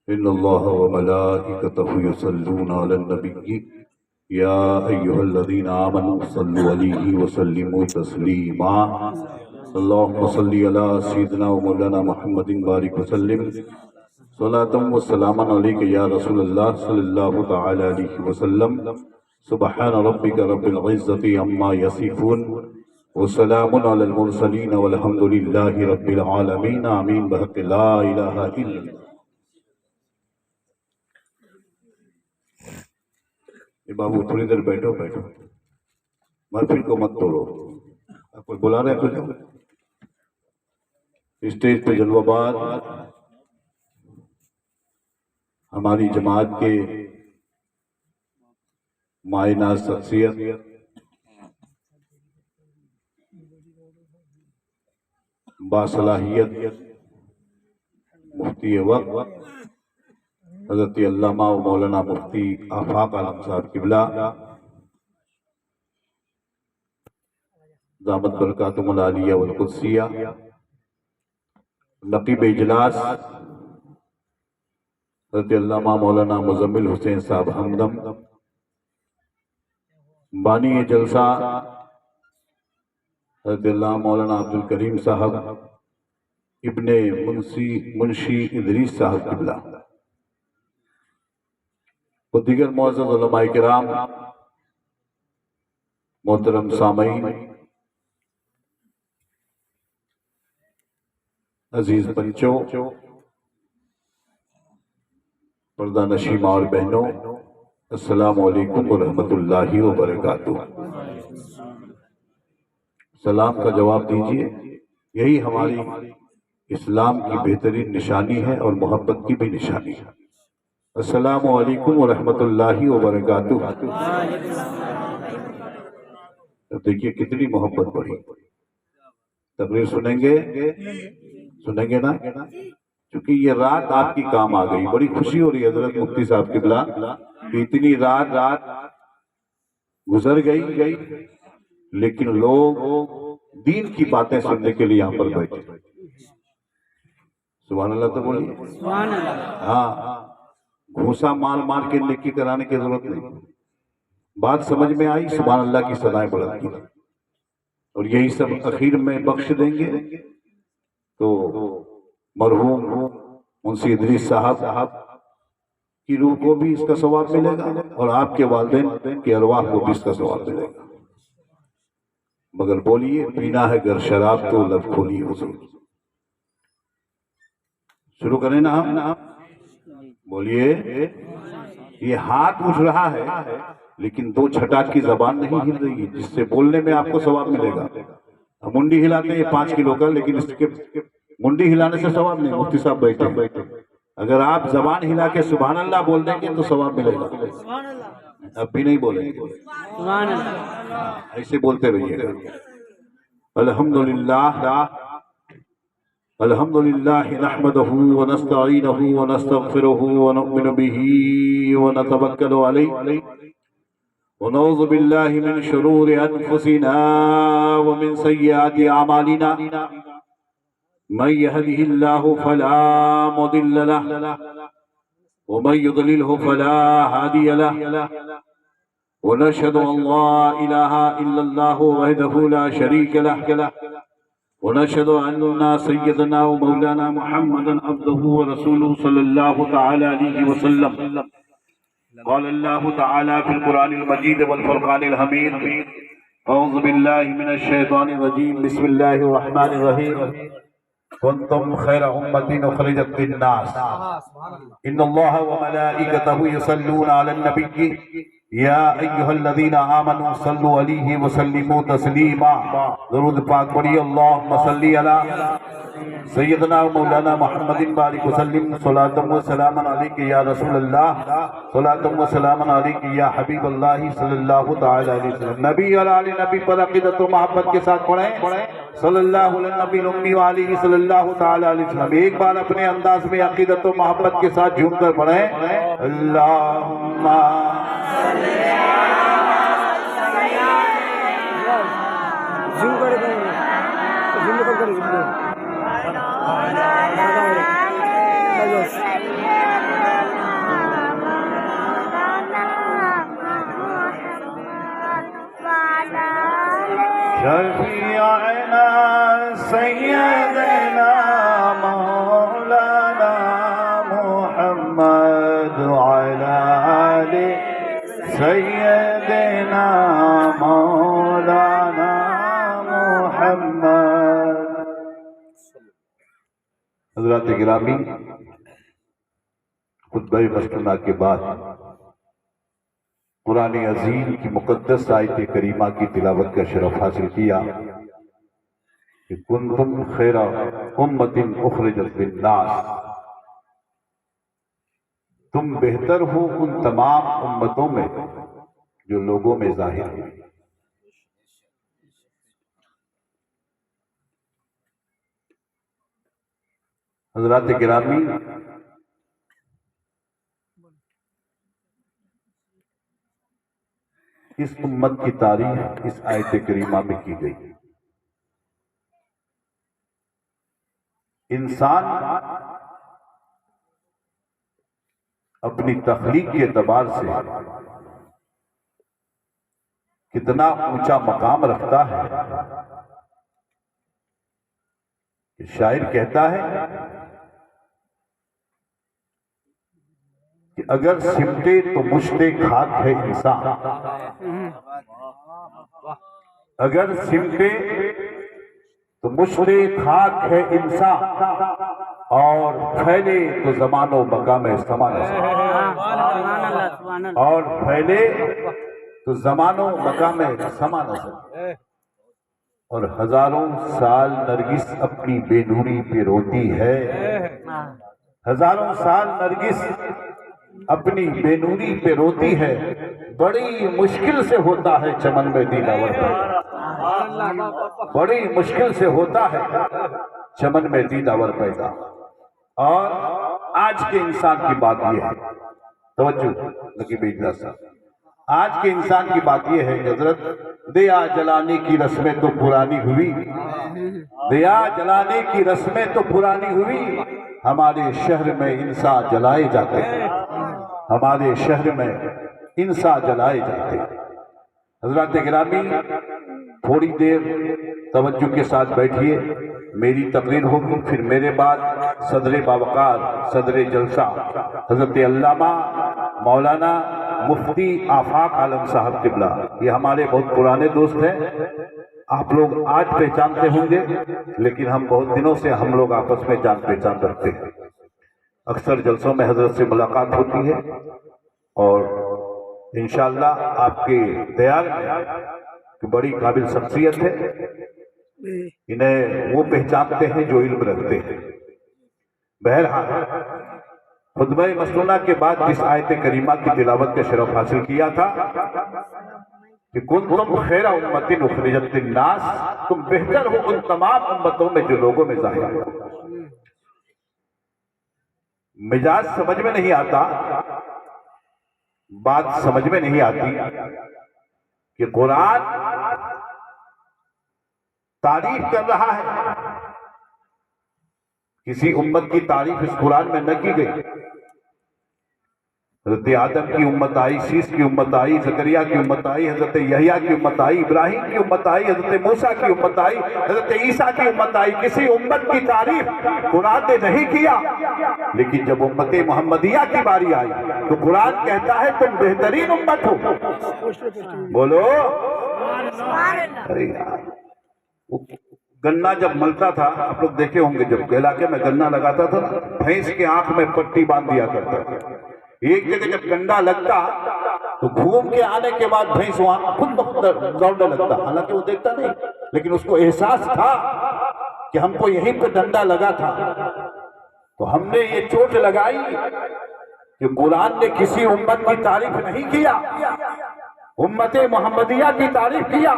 إن الله وملائكته يصلون على النبي يا أيها الذين آمنوا صلوا عليه وسلموا تسليما اللهم صل على سيدنا ومولانا محمد بارك وسلم صلاة وسلاما عليك يا رسول الله صلى الله تعالى عليه وسلم سبحان ربك رب العزة عما يصفون وسلام على المرسلين والحمد لله رب العالمين آمين بحق لا إله إلا الله. بابو تھوڑی دیر بیٹھو محفل کو مت توڑو. آپ کوئی بلا رہے ہیں تجھے اسٹیج پہ جلوہ باز ہماری جماعت کے مائناز شخصیت باصلاحیت مفتی وقت حضرت علامہ و مولانا مفتی آفاق عالم صاحب قبلہ دامت برکاتہم العالیہ والقدسیہ، نقیب اجلاس حضرت علامہ مولانا مزمل حسین صاحب ہمدم، بانی جلسہ حضرت علامہ مولانا عبدالکریم صاحب ابن منشی ادریس صاحب قبلہ و دیگر معزز علماء کرام، محترم سامعین، عزیز بچوں، پردہ نشین ماں اور بہنوں، السلام علیکم ورحمۃ اللہ وبرکاتہ. سلام کا جواب دیجئے، یہی ہماری اسلام کی بہترین نشانی ہے اور محبت کی بھی نشانی ہے. السلام علیکم ورحمۃ اللہ وبرکاتہ. دیکھیے کتنی محبت بڑھی. تقریر سنیں گے نا، چونکہ یہ رات آپ کی کام آ گئی. بڑی خوشی ہو رہی ہے حضرت مفتی صاحب قبلہ کہ اتنی رات گزر گئی لیکن لوگ دین کی باتیں سننے کے لیے یہاں پر بیٹھے. سبحان اللہ تو بولیے. ہاں، گھوسا مار کے نیکی کرانے کی ضرورت نہیں. بات سمجھ میں آئی؟ سبحان اللہ کی صدائیں بلند کی. اور یہی سب اخیر میں بخش دیں گے تو مرحوم منشی ادریس صاحب کی روح کو بھی اس کا ثواب ملے گا اور آپ کے والدین کے ارواح کو بھی اس کا ثواب ملے گا. مگر بولیے، پینا ہے گر شراب تو لب کھولی حضور. شروع کریں نا ہم. بولیے، یہ ہاتھ اٹھ رہا ہے لیکن دو چھٹاک کی زبان نہیں ہل رہی ہے جس سے بولنے میں آپ کو ثواب ملے گا. منڈی ہلاتے ہیں یہ 5 کلو کا، لیکن اس کے منڈی ہلانے سے ثواب نہیں. مفتی صاحب بیٹھے، اگر آپ زبان ہلا کے سبحان اللہ بول دیں گے تو ثواب ملے گا. اب بھی نہیں بولیں گے، ایسے بولتے رہیے گا. الحمدللہ نحمده ونستعینه ونستغفره ونؤمن به ونتوکل علیہ ونعوذ باللہ من شرور انفسنا ومن سیئات اعمالنا من يهده الله فلا مضل له ومن يضلله فلا هادي له ونشهد ان لا اله الا الله وحده لا شريك له ونشهد ان سيدنا ومولانا محمدا عبده ورسوله صلى الله تعالى عليه وسلم. قال الله تعالى في القرآن المجيد والفرقان الحميد: اعوذ بالله من الشيطان الرجيم بسم الله الرحمن الرحيم كنتم خير أمة أخرجت للناس إن الله وملائكته يصلون على النبي يا أيها الذين آمنوا صلوا عليه وسلموا تسليما. درود پاک پڑھیے. اللهم صل على سیدنا مولانا محمد بارک وسلم. صلاۃ و سلام علیک یا رسول اللہ، صلاۃ و سلام علیک یا حبیب اللہ صلی اللہ تعالی علیہ وسلم. نبی اور آل نبی پر عقیدت و محبت کے ساتھ پڑھیں. صلی اللہ علیہ نبی الامی وآلہ صلی اللہ تعالی علیہ وسلم. ایک بار اپنے انداز میں عقیدت و محبت کے ساتھ جھوم کر پڑھیں. اللہم شفیعنا سیدنا مولانا محمد وعلى آل سیدنا مولانا محمد. حضرات گرامی، خطبہ مسنونہ کے بعد قرآن عظیم کی مقدس آیت کریمہ کی تلاوت کا شرف حاصل کیا کہ کنتم خیر امت اخرجت للناس، تم بہتر ہو ان تمام امتوں میں جو لوگوں میں ظاہر ہوئی. حضرات گرامی، اس امت کی تعریف اس آیت کریمہ میں کی گئی. انسان اپنی تخلیق کے اعتبار سے کتنا اونچا مقام رکھتا ہے کہ شاعر کہتا ہے کہ اگر سمٹے تو مشتے خاک ہے انسان، اگر سمٹے تو مشتے خاک ہے انسان، اور پھیلے تو زمان و مقام سمان، اور پھیلے تو زمان و مقام سمان. اور ہزاروں سال نرگس اپنی بے نوری پہ روتی ہے، ہزاروں سال نرگس اپنی بے نوری پہ روتی ہے، بڑی مشکل سے ہوتا ہے چمن میں دیداور پیدا، بڑی مشکل سے ہوتا ہے چمن میں دیداور پیدا. اور آج کے انسان کی بات یہ ہے، توجہ نقیب اجلاس صاحب، آج کے انسان کی بات یہ ہے کہ حضرت دیا جلانے کی رسمیں تو پرانی ہوئی، دیا جلانے کی رسمیں تو پرانی ہوئی، ہمارے شہر میں انسان جلائے جاتے ہیں، ہمارے شہر میں انسان جلائے جاتے ہیں. حضرات گرامی، تھوڑی دیر توجہ کے ساتھ بیٹھیے، میری تقریر ہوگی، پھر میرے بعد صدر باوقار صدر جلسہ حضرت علامہ مولانا مفتی آفاق عالم صاحب قبلہ، یہ ہمارے بہت پرانے دوست ہیں، آپ لوگ آج پہچانتے ہوں گے، لیکن ہم بہت دنوں سے ہم لوگ آپس میں جان پہچان رکھتے ہیں. اکثر جلسوں میں حضرت سے ملاقات ہوتی ہے، اور انشاءاللہ آپ کے دیار میں بڑی قابل شخصیت ہے، انہیں وہ پہچانتے ہیں جو علم رکھتے ہیں. بہرحال خطبہ مسنونہ کے بعد جس آیت کریمہ کی تلاوت کا شرف حاصل کیا تھا کہ کنتم خیر امت اخرجت للناس، تم بہتر ہو ان تمام امتوں میں جو لوگوں میں ظاہر ہو. مزاج سمجھ میں نہیں آتا، بات سمجھ میں نہیں آتی کہ قرآن تعریف کر رہا ہے، کسی امت کی تعریف اس قرآن میں نہ کی گئی. حضرت آدم کی امت آئی، شیش کی امت آئی، زکریا کی امت آئی، حضرت یحییٰ کی امت آئی، ابراہیم کی امت آئی، حضرت موسیٰ کی امت آئی، حضرت عیسیٰ کی امت آئی. کسی امت کی تعریف قرآن نے نہیں کیا، لیکن جب امت محمدیہ کی باری آئی تو قرآن کہتا ہے تم بہترین امت ہو. بولو گنا جب ملتا تھا، آپ لوگ دیکھے ہوں گے، جب علاقے میں گنا لگاتا تھا بھینس کی آنکھ میں پٹی باندھ دیا کرتا تھا. ایک جگہ جب ڈنڈا لگتا تو گھوم کے آنے کے بعد بھینس وہاں خود بخود دوڑنے لگتا، حالانکہ وہ دیکھتا نہیں، لیکن اس کو احساس تھا کہ ہم کو یہیں پہ ڈنڈا لگا تھا. تو ہم نے یہ چوٹ لگائی کہ قرآن نے کسی امت کی تعریف نہیں کیا، امت محمدیہ کی تعریف کیا.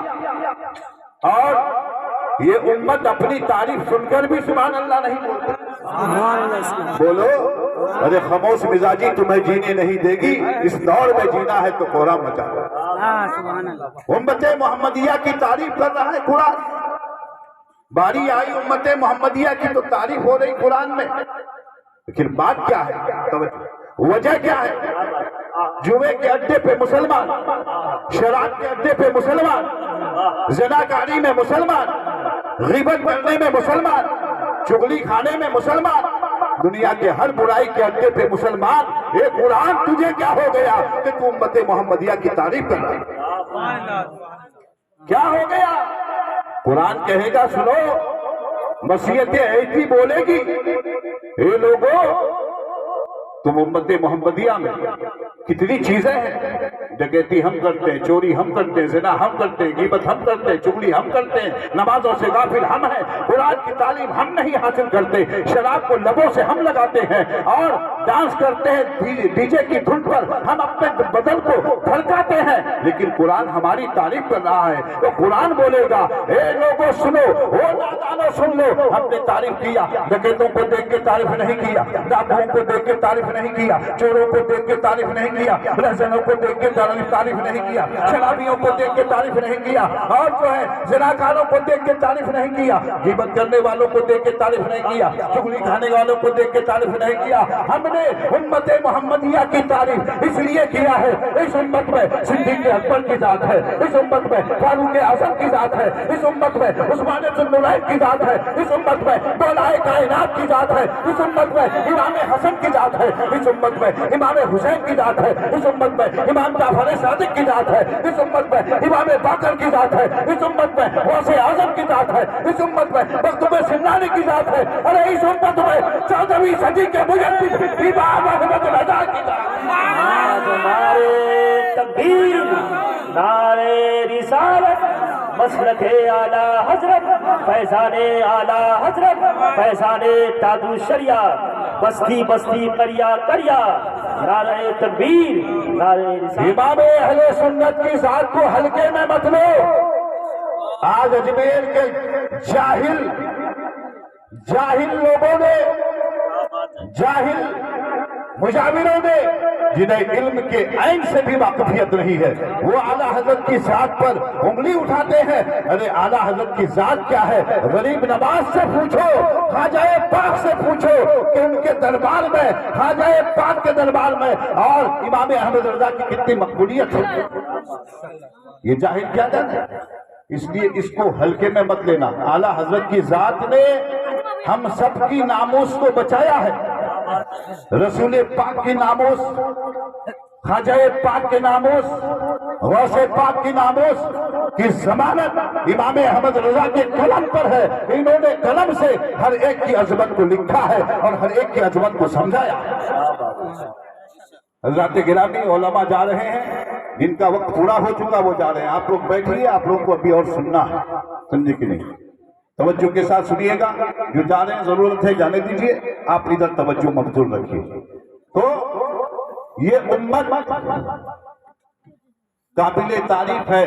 اور یہ امت اپنی تعریف سن کر بھی سبحان اللہ نہیں بولتی. بولو ارے خاموش مزاجی تمہیں جینے نہیں دے گی، اس دور میں جینا ہے تو کوہرام مچا دو. امت محمدیہ کی تعریف کر رہا ہے قرآن. باری آئی امت محمدیہ کی تو تعریف ہو رہی قرآن میں، لیکن بات کیا ہے؟ وجہ کیا ہے؟ جوئے کے اڈے پہ مسلمان، شراب کے اڈے پہ مسلمان، زناکاری میں مسلمان، غیبت کرنے میں مسلمان، چغلی کھانے میں مسلمان، دنیا کے ہر برائی کے اڈے پہ مسلمان۔ اے قرآن تجھے کیا ہو گیا کہ تو امت محمدیہ کی تعریف کر رہا ہے؟ کیا ہو گیا؟ قرآن کہے گا سنو، نصیحتیں ایسی بولے گی، اے لوگو تم امت محمدیہ میں کتنی چیزیں ہیں، ڈکیتی ہم کرتے ہیں، چوری ہم کرتے ہیں، زنا ہم کرتے ہیں، غیبت ہم کرتے ہیں، چغلی ہم کرتے ہیں، نمازوں سے غافل ہم ہیں، قرآن کی تعلیم ہم نہیں حاصل کرتے، شراب کو لبوں سے ہم لگاتے ہیں اور ڈانس کرتے ہیں ڈی جے کی دھن پر، ہم اپنے بدن کو دھڑکاتے ہیں، لیکن قرآن ہماری تعریف کر رہا ہے۔ تو قرآن بولے گا اے لوگوں سنو، وہ نادانوں سن لو، ہم نے تعریف کیا، ڈکیتوں کو دیکھ کے تعریف نہیں کیا، ڈاکوؤں کو دیکھ کے تعریف نہیں کیا، چوروں کو دیکھ کے تعریف نہیں کیا، رہزنوں کو دیکھ کے تعریف نہیں کیا، شرابیوں کو دیکھ کے تعریف نہیں کیا، اور جو ہے زناکاروں کو دیکھ کے تعریف نہیں کیا، غیبت کرنے والوں کو دیکھ کے تعریف نہیں کیا، چغلی کھانے والوں کو دیکھ کے تعریف نہیں کیا۔ ہم نے امت محمدیہ کی تعریف اس لیے کیا ہے، اس امت میں صدیق اکبر کی ذات ہے، اس امت میں فاروق اعظم کی ذات ہے، اس امت میں عثمان ذو النورین کی ذات ہے، اس امت میں دولائے کائنات کی ذات ہے، اس امت میں امام حسن کی ذات ہے، اس امت میں امام حسین کی ذات ہے، اس امت میں امام جعفر صادق کی ذات ہے، اس امت میں امام باقر کی ذات ہے، اس امت میں غوث اعظم کی ذات ہے، اس امت میں مخدوم سمنانی کی ذات ہے، ارے اس امت میں 14ویں صدی کے مجدد امام احمد رضا کی ذات ہے۔ نعرے تکبیر، نعرے رسالت، مسلک اعلیٰ حضرت، فیضان اعلیٰ حضرت، فیضان تاج الشریعہ، بستی بستی کریا کریا، نعرہ تکبیر، نعرہ رسالت۔ امام اہل سنت کی ذات کو ہلکے میں مت لو۔ آج اجمیر کے جاہل لوگوں نے، جاہل مجاوروں نے، جنہیں علم کے عین سے بھی واقفیت نہیں ہے، وہ اعلیٰ حضرت کی ذات پر انگلی اٹھاتے ہیں۔ ارے اعلیٰ حضرت کی ذات کیا ہے؟ غریب نواز سے پوچھو، خواجہ پاک سے پوچھو کہ ان کے دربار میں، خواجہ پاک کے دربار میں اور امام احمد رضا کی کتنی مقبولیت ہے۔ یہ جاہل کیا جاتا ہے؟ اس لیے اس کو ہلکے میں مت لینا۔ اعلیٰ حضرت کی ذات نے ہم سب کی ناموس کو بچایا ہے، رسول پاک کی ناموس، خواجہ پاک کی ناموس، غوث پاک کی ناموس کی ضمانت امام احمد رضا کے قلم پر ہے۔ انہوں نے قلم سے ہر ایک کی عظمت کو لکھا ہے اور ہر ایک کی عظمت کو سمجھایا۔ حضرات گرامی، علماء جا رہے ہیں، جن کا وقت پورا ہو چکا وہ جا رہے ہیں۔ آپ لوگ بیٹھیے، آپ لوگوں کو ابھی اور سننا ہے، سمجھے کہ نہیں؟ توجہ کے ساتھ سنیے گا، جو جا رہے ہیں ضرورت ہے جانے دیجیے، آپ ادھر توجہ مبذول رکھیے۔ تو یہ امت قابل تعریف ہے،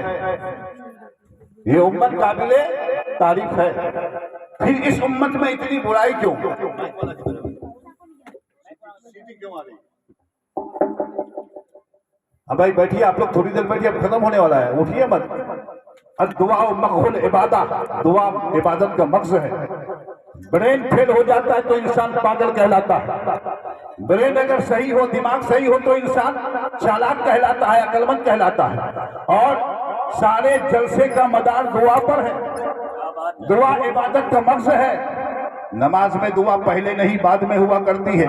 یہ امت قابل تعریف ہے، پھر اس امت میں اتنی برائی کیوں؟ اب بھائی بیٹھیے، آپ لوگ تھوڑی دیر بیٹھیے، اب ختم ہونے والا ہے، اٹھیے مت۔ الدعاء مغز العبادہ، دعا عبادت کا مغز ہے۔ برین فیل ہو جاتا ہے تو انسان پاگل کہلاتا ہے، برین اگر صحیح ہو، دماغ صحیح ہو تو انسان چالاک کہلاتا ہے، عقل مند کہلاتا ہے۔ اور سارے جلسے کا مدار دعا پر ہے، دعا عبادت کا مغز ہے۔ نماز میں دعا پہلے نہیں بعد میں ہوا کرتی ہے،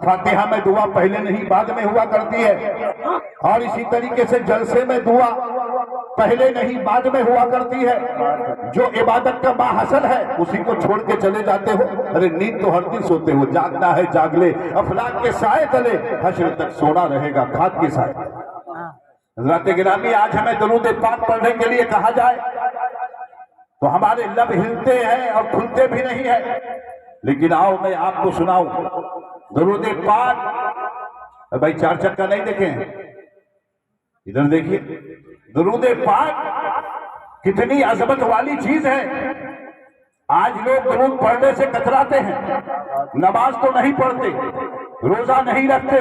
فاتحہ میں دعا پہلے نہیں بعد میں ہوا کرتی ہے، اور اسی طریقے سے جلسے میں دعا پہلے نہیں بعد میں ہوا کرتی ہے۔ جو عبادت کا ماحصل ہے اسی کو چھوڑ کے چلے جاتے ہو۔ ارے نیند تو ہر دن سوتے ہو، جاگنا ہے جاگ لے، افلاک کے سائے تلے حشر تک سونا رہے گا کھاد کے سائے۔ حضرات گرامی، آج ہمیں درود پاک پڑھنے کے لیے کہا جائے تو ہمارے لب ہلتے ہیں اور کھلتے بھی نہیں ہیں، لیکن آؤ میں آپ کو سناؤں درود پاک۔ بھائی چار چکا نہیں دیکھیں، ادھر دیکھیے، درود پاک کتنی عظمت والی چیز ہے۔ آج لوگ درود پڑھنے سے کتراتے ہیں، نماز تو نہیں پڑھتے، روزہ نہیں رکھتے،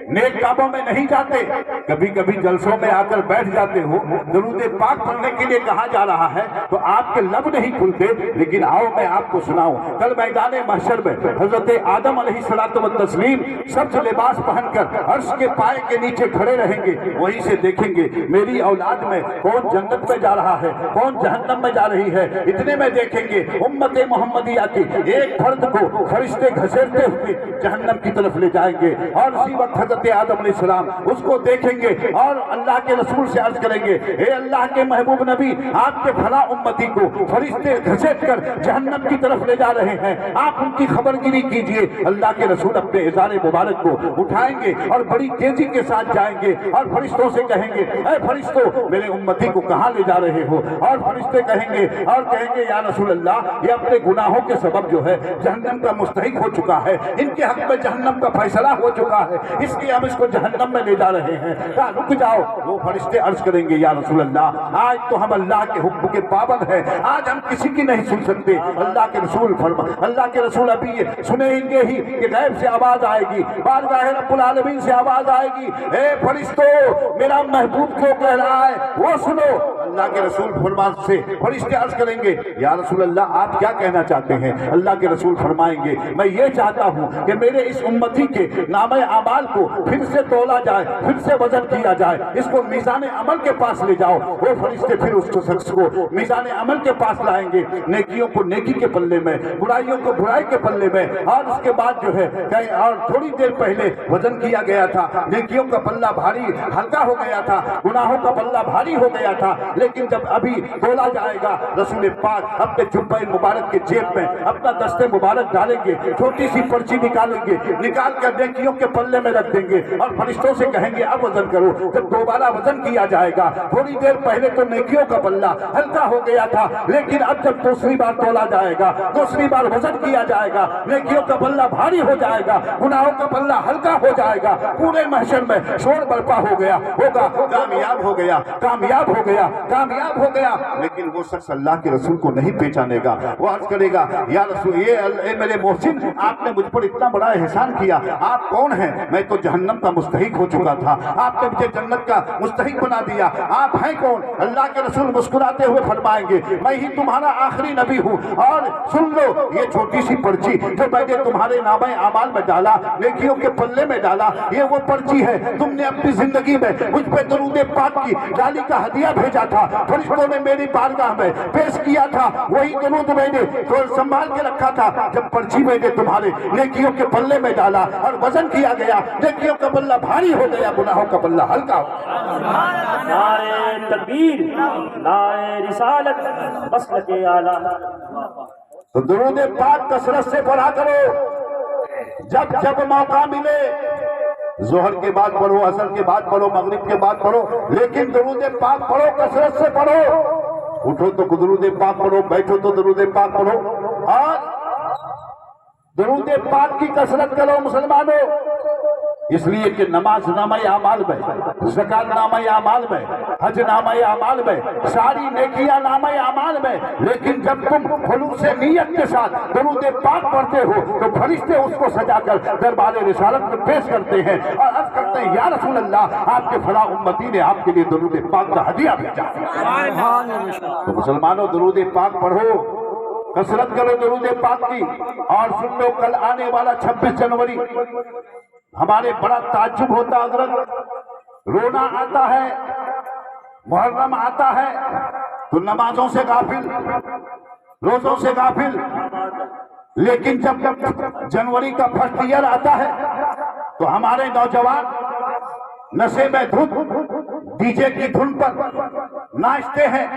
نیک کاموں میں نہیں جاتے، کبھی کبھی جلسوں میں آ کر بیٹھ جاتے ہو، درود پاک پڑھنے کے لیے کہا جا رہا ہے تو آپ کے لب نہیں کھلتے۔ لیکن آؤ میں آپ کو سناؤں، کل میدان محشر میں حضرت آدم علیہ الصلوۃ والتسلیم سبز لباس پہن کر عرش کے پائے کے نیچے کھڑے رہیں گے، وہیں سے دیکھیں گے میری اولاد میں کون جنت میں جا رہا ہے، کون جہنم میں جا رہی ہے۔ اتنے میں دیکھیں گے امت محمدیہ کی ایک فرد کو فرشتے گھسیٹتے ہوئے جہنم کی طرف لے جائیں گے، اور اسی وقت حضرت آدم علیہ السلام اس کو دیکھیں گے اور اللہ کے رسول سے عرض کریں گے، اے اللہ کے محبوب نبی، آپ کے فلاں امتی کو فرشتے گھسیٹ کر جہنم کی طرف لے جا رہے ہیں، آپ ان کی خبر گیری کیجئے۔ اللہ کے رسول اپنے ازار مبارک کو اٹھائیں گے اور بڑی تیزی کے ساتھ جائیں گے اور فرشتوں سے کہیں گے، اے فرشتوں، میرے امتی کو کہاں لے جا رہے ہو؟ اور فرشتے کہیں گے یا رسول اللہ، یہ اپنے گناہوں کے سبب جو ہے جہنم کا مستحق ہو چکا ہے، ان کے حق میں جہنم کا فیصلہ ہو چکا ہے، اس لیے ہم اس کو جہنم میں لے جا رہے ہیں، کہا رک جاؤ۔ وہ فرشتے عرض کریں گے، یا رسول اللہ، آج تو ہم اللہ کے حکم کے پابند ہیں، آج ہم کسی کی نہیں سن سکتے۔ اللہ کے رسول ابھی یہ سنیں گے ہی کہ غیب سے آواز آئے گی، بارگاہ رب العالمین سے آواز آئے گی، اے فرشتوں، میرا محبوب کیوں کہہ رہا ہے وہ سنو۔ اللہ کے رسول فرمان سے فرشتے عرض کریں گے، یا رسول اللہ، آپ کیا کہنا چاہتے ہیں؟ اللہ کے رسول فرمائیں گے، میں یہ چاہتا ہوں کہ میرے اس امتی کے نامہ اعمال کو پھر سے تولا جائے، پھر سے وزن کیا جائے، اس کو میزان عمل کے پاس لے جاؤ۔ وہ فرشتے پھر اس شخص کو میزان عمل کے پاس لائیں گے، نیکیوں کو نیکی کے پلے میں، برائیوں کو برائی کے پلے میں، اور اس کے بعد جو ہے اور تھوڑی دیر پہلے وزن کیا گیا تھا، نیکیوں کا پلہ بھاری ہلکا ہو گیا تھا، گناہوں کا پلہ بھاری ہو گیا تھا، لیکن جب ابھی تولا جائے گا، رسول پاک اپنے جبہ مبارک کے جیب میں اپنا دستے مبارک ڈالیں گے، چھوٹی سی پرچی نکالیں گے، نکال کر نیکیوں کے پلے میں رکھ دیں گے اور فرشتوں سے کہیں گے اب وزن کرو۔ جب دوبارہ وزن کیا جائے گا، تھوڑی دیر پہلے تو نیکیوں کا پلہ ہلکا ہو گیا تھا، لیکن اب جب دوسری بار تولا جائے گا، دوسری بار وزن کیا جائے گا، نیکیوں کا پلہ بھاری ہو جائے گا، گناہوں کا پلہ ہلکا ہو جائے گا، پورے محشر میں شور برپا ہو گیا ہوگا، کامیاب ہو گیا، کامیاب ہو گیا، کامیاب ہو گیا۔ لیکن وہ شخص اللہ کے رسول کو نہیں پہچانے گا، وہ عرض کرے گا، یا رسول، اے میرے محسن، آپ نے مجھ پر اتنا بڑا احسان کیا، آپ کون ہیں؟ میں تو جہنم کا مستحق ہو چکا تھا، آپ نے مجھے جنت کا مستحق بنا دیا، آپ ہیں کون؟ اللہ کے رسول مسکراتے ہوئے فرمائیں گے، میں ہی تمہارا آخری نبی ہوں، اور سن لو، یہ چھوٹی سی پرچی جو میں نے تمہارے نامہ اعمال میں ڈالا، نیکیوں کے پلے میں ڈالا، یہ وہ پرچی ہے، تم نے اپنی زندگی میں مجھ پہ درود پاک کی ڈالی کا ہدیہ بھیجا تھا، فرشتوں نے میری بارگاہ میں پیش کیا تھا، وہی درود میں نے سنبھال کے رکھا تھا۔ جب پرچی میں نے تمہارے نیکیوں کے پلے میں ڈالا اور وزن کیا گیا، نیکیوں کا پلہ بھاری ہو گیا، گناہوں کا پلہ ہلکا ہو گیا۔ نعرہ تکبیر، نعرہ رسالت، مسلک اعلیٰ۔ تو درود پاک کثرت سے پڑھا کرو، جب جب موقع ملے، ظہر کے بعد پڑھو، عصر کے بعد پڑھو، مغرب کے بعد پڑھو، لیکن درود پاک پڑھو، کثرت سے پڑھو۔ اٹھو تو درود پاک پڑھو، بیٹھو تو درود پاک پڑھو، اور درود پاک کی کثرت کرو مسلمانوں، اس لیے کہ نماز نامہ اعمال میں، زکات نامہ اعمال میں، حج نامہ اعمال میں، ساری نیکیاں نامہ اعمال میں، لیکن جب تم خلوص نیت کے ساتھ درود پاک پڑھتے ہو تو فرشتے اس کو سجا کر دربار رسالت میں پیش کرتے ہیں اور عرض کرتے ہیں، یا رسول اللہ، آپ کے فلاں امتی نے آپ کے لیے درود پاک کا ہدیہ بھیجا۔ تو مسلمانوں، درود پاک پڑھو، کثرت کرو درود پاک کی، اور سن لو، کل آنے والا 26 جنوری ہمارے بڑا تعجب ہوتا حضرت، رونا آتا ہے، محرم آتا ہے تو نمازوں سے غافل، روزوں سے غافل، لیکن جب جنوری کا فرسٹ ایئر آتا ہے تو ہمارے نوجوان نشے میں دھن، ڈی جے کی دھن پر ناچتے ہیں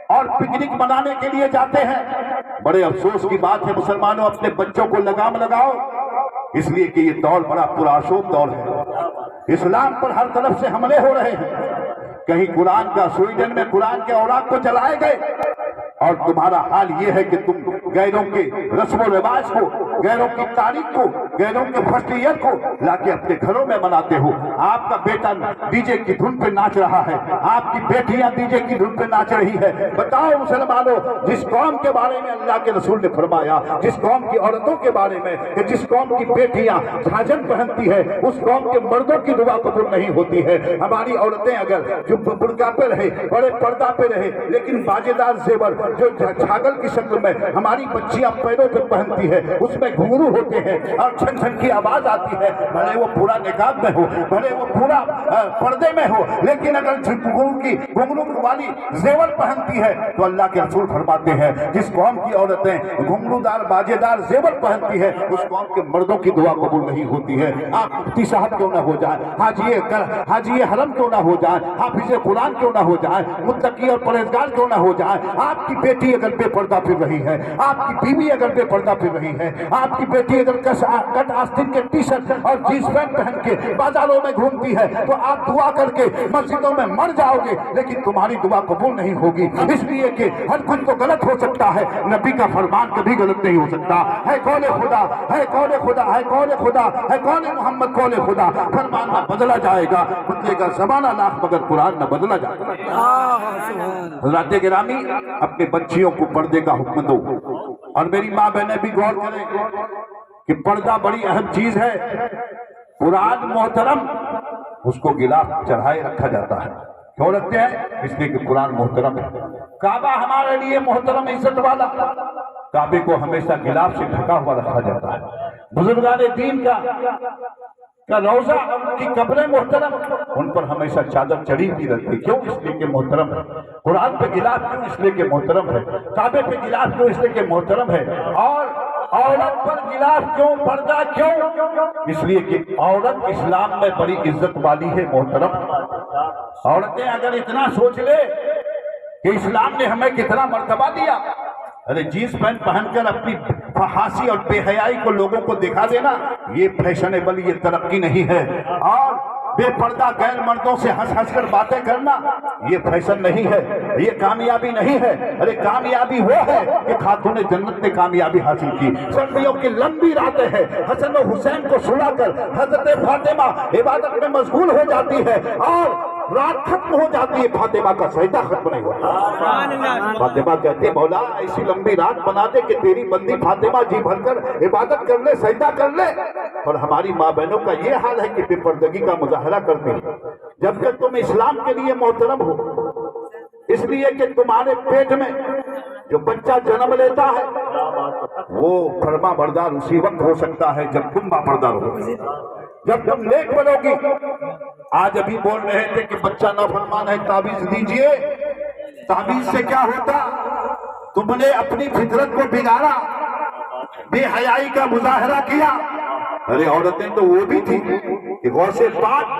اور پکنک منانے کے لیے جاتے ہیں۔ بڑے افسوس کی بات ہے مسلمانوں، اپنے بچوں کو لگام لگاؤ، اس لیے کہ یہ دور بڑا پرآشوب دور ہے، اسلام پر ہر طرف سے حملے ہو رہے ہیں، کہیں قرآن کا، سویڈن میں قرآن کے اوراق کو جلائے گئے، اور تمہارا حال یہ ہے کہ تم غیروں کے رسم و رواج کو، غیروں کی تاریخ کو، غیروں کے فصلیت کو لا کے اپنے گھروں میں مناتے ہو۔ آپ کا بیٹا ڈی جے کی دھن پہ ناچ رہا ہے، آپ کی بیٹیاں ڈی جے کی دھن پہ ناچ رہی ہے۔ بتاؤ مسلمانوں، جس قوم کے بارے میں اللہ کے رسول نے فرمایا، جس قوم کی عورتوں کے بارے میں کہ جس قوم کی بیٹیاں جھاجن پہنتی ہے، اس قوم کے مردوں کی دعا قبول نہیں ہوتی ہے۔ ہماری عورتیں اگر جو برقع پہ رہے، بڑے پردہ پہ رہے، لیکن باجیدار زیور جو چھاگل کی شکل میں ہماری بچیاں پیروں پہ پہنتی ہے، اس میں گھنگرو ہوتے ہیں اور چھن چھن کی آواز آتی ہے، بھلے وہ پورا نقاب میں ہو، بھلے وہ پورا پردے میں ہو، لیکن اگر گھنگرو والی زیور پہنتی ہے تو اللہ کے رسول فرماتے ہیں جس قوم کی عورتیں گھنگرو دار باجیدار زیور پہنتی ہے، اس قوم کے مردوں کی دعا قبول نہیں ہوتی ہے۔ آپ مفتی صاحب کیوں نہ ہو جائیں، حاجی حرم کیوں نہ ہو جائیں، حافظ قرآن کیوں نہ ہو جائیں، متقی اور پرہیزگار کیوں نہ ہو جائیں، آپ کی بیٹی اگر بے پردہ پھر رہی ہے، آپ کی بیوی اگر بے پردہ پھر رہی ہے، آپ کی بیٹی اگر کٹ آستین کے ٹی شرٹ اور جینس پینٹ پہن کے بازاروں میں گھومتی ہے، تو آپ دعا کر کے مسجدوں میں مر جاؤ گے، لیکن تمہاری دعا قبول نہیں ہوگی، اس لیے کہ ہر کچھ تو غلط ہو سکتا ہے، نبی کا فرمان کبھی غلط نہیں ہو سکتا۔ ہے قول خدا، ہے قول خدا، ہے قول خدا، ہے قول محمد قول خدا، فرمان نہ بدلا جائے گا، بدلے گا زمانہ لاکھ مگر قرآن نہ بدلا جائے گا۔ حضرات گرامی، اپنے بچیوں کو پردے کا حکم دو، اور میری ماں بہنیں بھی غور کریں کہ پردہ بڑی اہم چیز ہے۔ قرآن محترم، اس کو غلاف چڑھائے رکھا جاتا ہے، کیوں رکھتے ہیں؟ اس لیے کہ قرآن محترم ہے۔ کعبہ ہمارے لیے محترم عزت والا، کعبے کو ہمیشہ غلاف سے ڈھکا ہوا رکھا جاتا ہے۔ بزرگان دین کا روزہ اور ان کی قبریں محترم، ان پر ہمیشہ چادر چڑھی ہوئی رہتی، کیوں؟ اس لیے کہ محترم ہے۔ قرآن پہ غلاف کیوں؟ اس لیے کہ محترم ہے۔ کعبے پہ غلاف کیوں؟ اس لیے کہ محترم ہے۔ اور عورت پر غلاف کیوں، پردہ کیوں؟ اس لیے کہ عورت اسلام میں بڑی عزت والی ہے، محترم۔ عورتیں اگر اتنا سوچ لے کہ اسلام نے ہمیں کتنا مرتبہ دیا، ارے جینس پینٹ پہن کر اپنی فحاشی اور بے حیائی کو لوگوں کو دکھا دینا، یہ فیشنیبل، یہ ترقی نہیں ہے۔ اور بے پردہ غیر مردوں سے ہنس ہنس کر باتیں کرنا، یہ فیشن نہیں ہے، یہ کامیابی نہیں ہے۔ ارے کامیابی وہ ہے کہ خاتون جنت نے کامیابی حاصل کی۔ سردیوں کی لمبی راتیں ہیں، حسن و حسین کو سلا کر حضرت فاطمہ عبادت میں مشغول ہو جاتی ہے، اور رات ختم ہو جاتی ہے، فاطمہ کا سجدہ ختم نہیں ہوتا۔ فاطمہ کہتے مولا ایسی لمبی رات بنا دے کہ تیری بندی فاطمہ جی بھر کر عبادت کر لے، سجدہ کر لے۔ اور ہماری ماں بہنوں کا یہ حال ہے کہ بے پردگی کا مظاہرہ کرتے ہیں، جب تک تم اسلام کے لیے محترم ہو۔ اس لیے کہ تمہارے پیٹ میں جو بچہ جنم لیتا ہے وہ فرما بردار اسی وقت ہو سکتا ہے جب تم باپردار ہو، جب تم نیک بنو گی۔ آج ابھی بول رہے تھے کہ بچہ نافرمان ہے، تعویذ دیجئے۔ تعویذ سے کیا ہوتا؟ تم نے اپنی فطرت کو بگاڑا، بے حیائی کا مظاہرہ کیا۔ ارے عورتیں تو وہ بھی تھی کہ غوث پاک